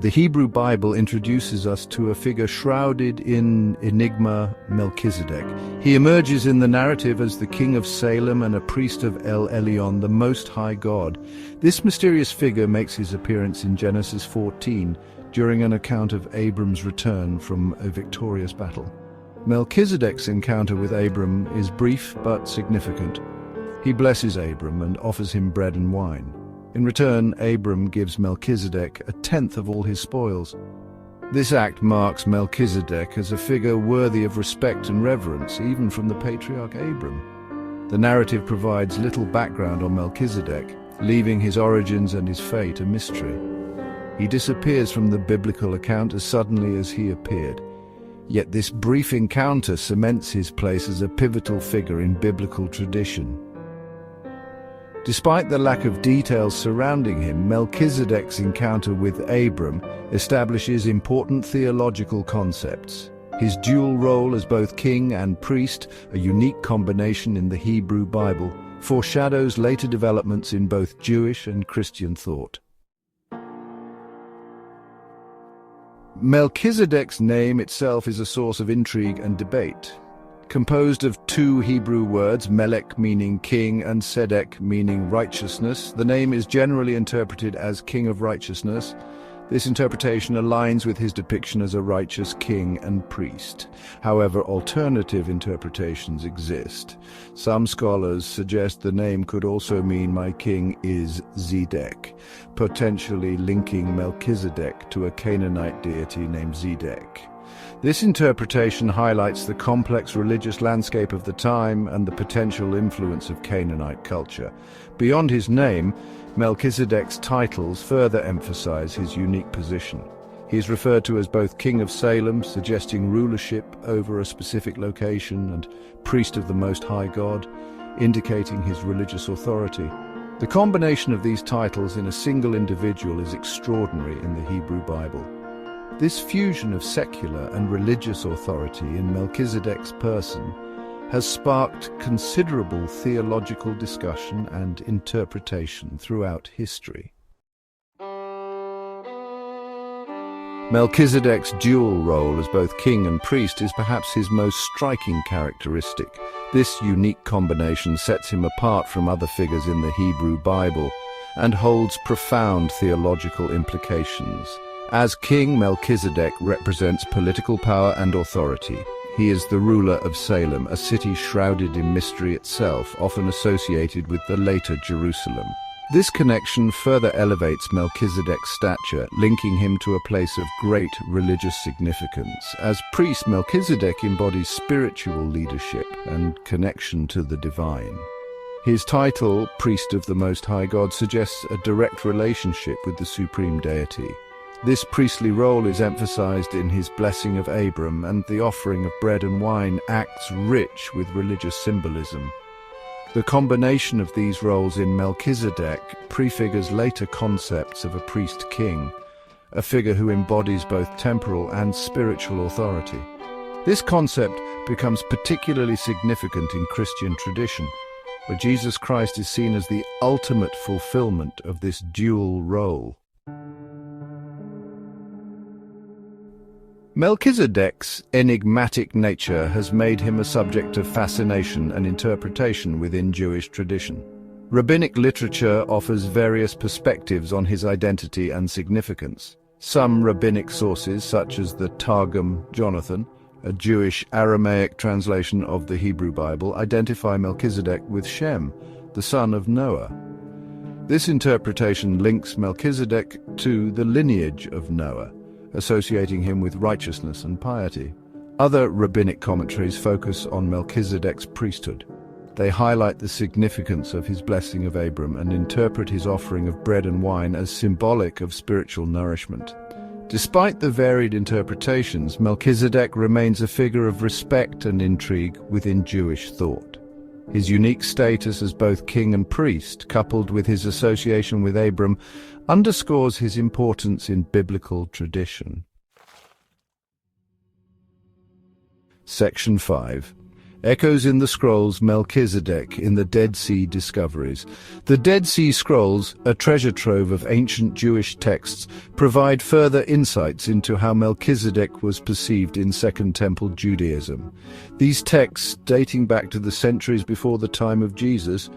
The Hebrew Bible introduces us to a figure shrouded in enigma, Melchizedek. He emerges in the narrative as the king of Salem and a priest of El Elyon, the Most High God. This mysterious figure makes his appearance in Genesis 14 during an account of Abram's return from a victorious battle. Melchizedek's encounter with Abram is brief but significant. He blesses Abram and offers him bread and wine. In return, Abram gives Melchizedek a tenth of all his spoils. This act marks Melchizedek as a figure worthy of respect and reverence, even from the patriarch Abram. The narrative provides little background on Melchizedek, leaving his origins and his fate a mystery. He disappears from the biblical account as suddenly as he appeared. Yet this brief encounter cements his place as a pivotal figure in biblical tradition. Despite the lack of details surrounding him, Melchizedek's encounter with Abram establishes important theological concepts. His dual role as both king and priest, a unique combination in the Hebrew Bible, foreshadows later developments in both Jewish and Christian thought. Melchizedek's name itself is a source of intrigue and debate. Composed of two Hebrew words, Melech meaning king and Sedek meaning righteousness, the name is generally interpreted as King of Righteousness. This interpretation aligns with his depiction as a righteous king and priest. However, alternative interpretations exist. Some scholars suggest the name could also mean my king is Zedek, potentially linking Melchizedek to a Canaanite deity named Zedek. This interpretation highlights the complex religious landscape of the time and the potential influence of Canaanite culture. Beyond his name, Melchizedek's titles further emphasize his unique position. He is referred to as both King of Salem, suggesting rulership over a specific location, and Priest of the Most High God, indicating his religious authority. The combination of these titles in a single individual is extraordinary in the Hebrew Bible. This fusion of secular and religious authority in Melchizedek's person has sparked considerable theological discussion and interpretation throughout history. Melchizedek's dual role as both king and priest is perhaps his most striking characteristic. This unique combination sets him apart from other figures in the Hebrew Bible and holds profound theological implications. As king, Melchizedek represents political power and authority. He is the ruler of Salem, a city shrouded in mystery itself, often associated with the later Jerusalem. This connection further elevates Melchizedek's stature, linking him to a place of great religious significance. As priest, Melchizedek embodies spiritual leadership and connection to the divine. His title, Priest of the Most High God, suggests a direct relationship with the supreme deity. This priestly role is emphasized in his blessing of Abram, and the offering of bread and wine acts rich with religious symbolism. The combination of these roles in Melchizedek prefigures later concepts of a priest-king, a figure who embodies both temporal and spiritual authority. This concept becomes particularly significant in Christian tradition, where Jesus Christ is seen as the ultimate fulfillment of this dual role. Melchizedek's enigmatic nature has made him a subject of fascination and interpretation within Jewish tradition. Rabbinic literature offers various perspectives on his identity and significance. Some rabbinic sources, such as the Targum Jonathan, a Jewish Aramaic translation of the Hebrew Bible, identify Melchizedek with Shem, the son of Noah. This interpretation links Melchizedek to the lineage of Noah, associating him with righteousness and piety. Other rabbinic commentaries focus on Melchizedek's priesthood. They highlight the significance of his blessing of Abram and interpret his offering of bread and wine as symbolic of spiritual nourishment. Despite the varied interpretations, Melchizedek remains a figure of respect and intrigue within Jewish thought. His unique status as both king and priest, coupled with his association with Abram, underscores his importance in biblical tradition. Section 5. Echoes in the Scrolls, Melchizedek in the Dead Sea discoveries. The Dead Sea Scrolls, a treasure trove of ancient Jewish texts, provide further insights into how Melchizedek was perceived in Second Temple Judaism. These texts, dating back to the centuries before the time of Jesus,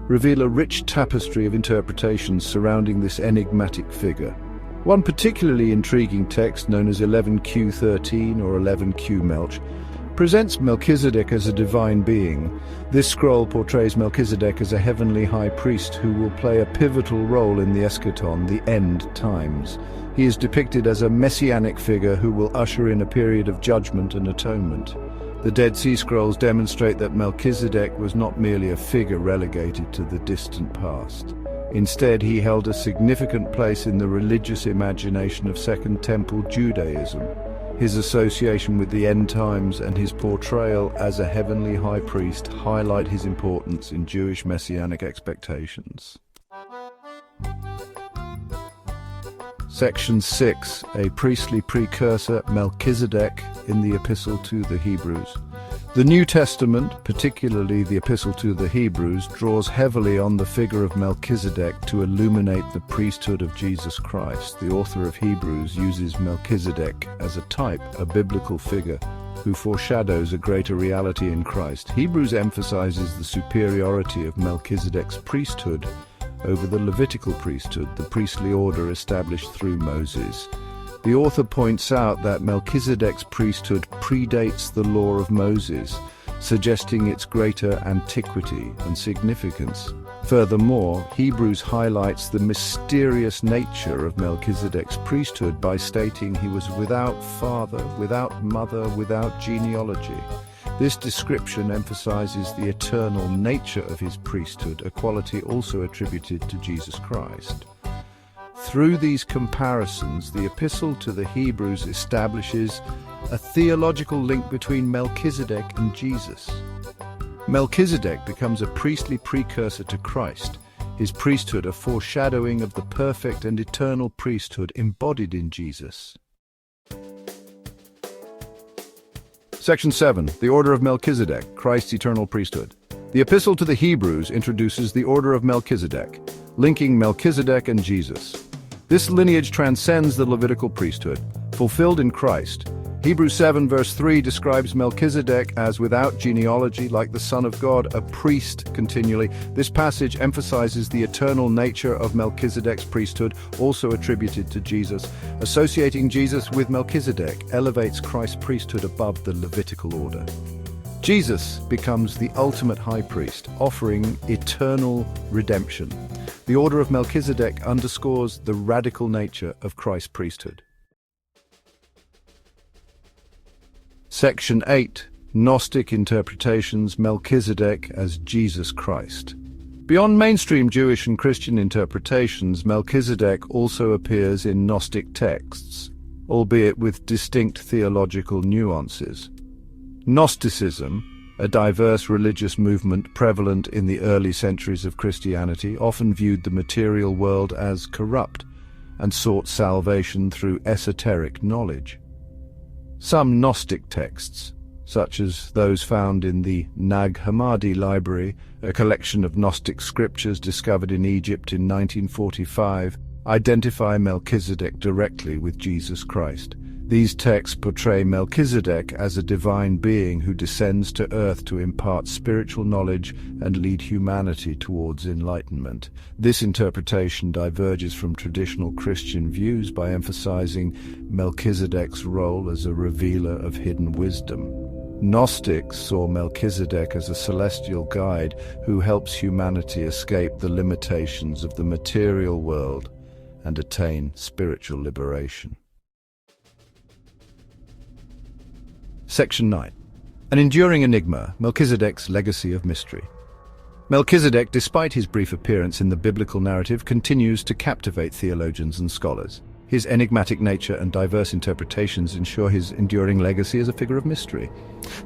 reveal a rich tapestry of interpretations surrounding this enigmatic figure. One particularly intriguing text, known as 11Q13 or 11Q Melch, presents Melchizedek as a divine being. This scroll portrays Melchizedek as a heavenly high priest who will play a pivotal role in the eschaton, the end times. He is depicted as a messianic figure who will usher in a period of judgment and atonement. The Dead Sea Scrolls demonstrate that Melchizedek was not merely a figure relegated to the distant past. Instead, he held a significant place in the religious imagination of Second Temple Judaism. His association with the end times and his portrayal as a heavenly high priest highlight his importance in Jewish messianic expectations. Section 6. A priestly precursor, Melchizedek, in the Epistle to the Hebrews. The New Testament, particularly the Epistle to the Hebrews, draws heavily on the figure of Melchizedek to illuminate the priesthood of Jesus Christ. The author of Hebrews uses Melchizedek as a type, a biblical figure, who foreshadows a greater reality in Christ. Hebrews emphasizes the superiority of Melchizedek's priesthood over the Levitical priesthood, the priestly order established through Moses. The author points out that Melchizedek's priesthood predates the law of Moses, suggesting its greater antiquity and significance. Furthermore, Hebrews highlights the mysterious nature of Melchizedek's priesthood by stating he was without father, without mother, without genealogy. This description emphasizes the eternal nature of his priesthood, a quality also attributed to Jesus Christ. Through these comparisons, the Epistle to the Hebrews establishes a theological link between Melchizedek and Jesus. Melchizedek becomes a priestly precursor to Christ, his priesthood a foreshadowing of the perfect and eternal priesthood embodied in Jesus. Section 7. The Order of Melchizedek, Christ's Eternal Priesthood. The Epistle to the Hebrews introduces the Order of Melchizedek, linking Melchizedek and Jesus. This lineage transcends the Levitical priesthood, fulfilled in Christ. Hebrews 7 verse 3 describes Melchizedek as without genealogy, like the Son of God, a priest continually. This passage emphasizes the eternal nature of Melchizedek's priesthood, also attributed to Jesus. Associating Jesus with Melchizedek elevates Christ's priesthood above the Levitical order. Jesus becomes the ultimate high priest, offering eternal redemption. The order of Melchizedek underscores the radical nature of Christ's priesthood. Section 8. Gnostic interpretations, Melchizedek as Jesus Christ. Beyond mainstream Jewish and Christian interpretations, Melchizedek also appears in Gnostic texts, albeit with distinct theological nuances. Gnosticism, a diverse religious movement prevalent in the early centuries of Christianity, often viewed the material world as corrupt and sought salvation through esoteric knowledge. Some Gnostic texts, such as those found in the Nag Hammadi Library, a collection of Gnostic scriptures discovered in Egypt in 1945, identify Melchizedek directly with Jesus Christ. These texts portray Melchizedek as a divine being who descends to earth to impart spiritual knowledge and lead humanity towards enlightenment. This interpretation diverges from traditional Christian views by emphasizing Melchizedek's role as a revealer of hidden wisdom. Gnostics saw Melchizedek as a celestial guide who helps humanity escape the limitations of the material world and attain spiritual liberation. Section 9. An enduring enigma, Melchizedek's legacy of mystery. Melchizedek, despite his brief appearance in the biblical narrative, continues to captivate theologians and scholars. His enigmatic nature and diverse interpretations ensure his enduring legacy as a figure of mystery.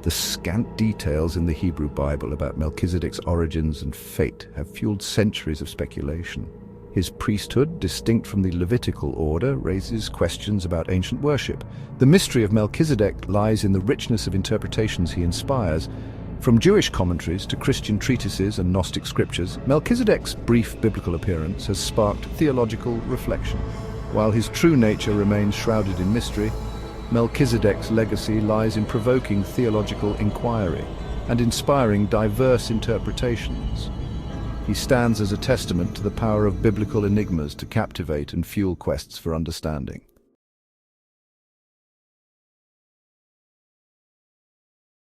The scant details in the Hebrew Bible about Melchizedek's origins and fate have fueled centuries of speculation. His priesthood, distinct from the Levitical order, raises questions about ancient worship. The mystery of Melchizedek lies in the richness of interpretations he inspires. From Jewish commentaries to Christian treatises and Gnostic scriptures, Melchizedek's brief biblical appearance has sparked theological reflection. While his true nature remains shrouded in mystery, Melchizedek's legacy lies in provoking theological inquiry and inspiring diverse interpretations. He stands as a testament to the power of biblical enigmas to captivate and fuel quests for understanding.